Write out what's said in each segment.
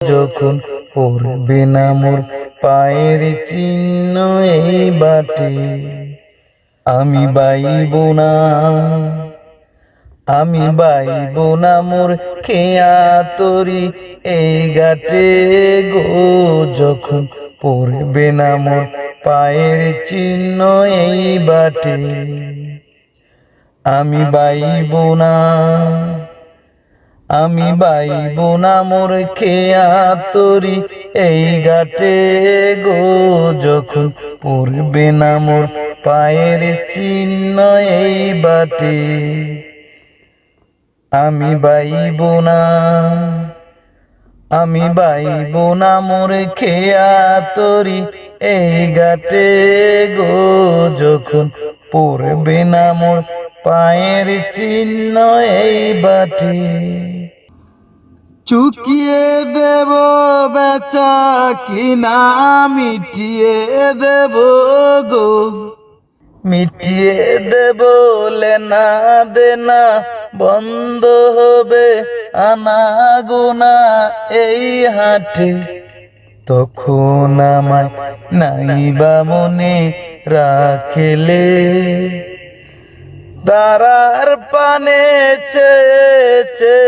যখন পড়বে না মোর পায়ের চিহ্ন এই বাটে, আমি বাইব না, আমি বাইব না মোর খেয়া তরি এই ঘাটে গো। যখন পড়বে না মোর পায়ের চিহ্ন এই বাটে, আমি বাইব না, আমি বাইব না মোর খেয়া তরি এই ঘাটে গো। যখন পড়বে না মোর পায়ের চিহ্ন এই বাটে, আমি বাইব না, আমি বাইব না মোর খেয়া তরি এই ঘাটে গো। যখন পড়বে না মোর পায়ের চিহ্ন এই বাটে, চুকিয়ে দেব বেচা কিনা মিটিয়ে দেব গো, মিটিয়ে দেব লেনা দেনা বন্ধ হবে আনা গোনা এই হাটে। তখন আমায় নাইবা মনে রাখেলে, দাঁড়ার পানে চেয়েছে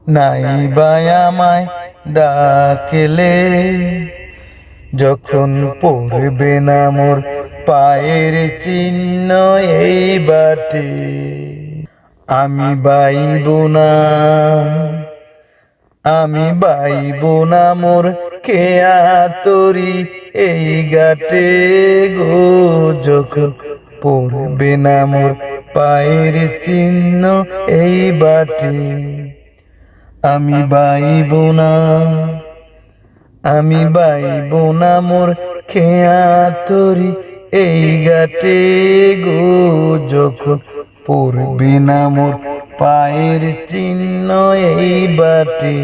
নাইবা আমায় ডাকেলে। যখন পড়বে না মোর পায়ের চিহ্ন এই বাটে, আমি বাইব না, আমি বাইব না মোর খেয়া তরি এই ঘাটে গো। যখন পড়বে না মোর পায়ের চিহ্ন এই বাটে, আমি বাইব না, আমি বাইব না মোর খেয়া তরি এই ঘাটে গো। যখন পড়বে না মোর পায়ের চিহ্ন এই বাটে।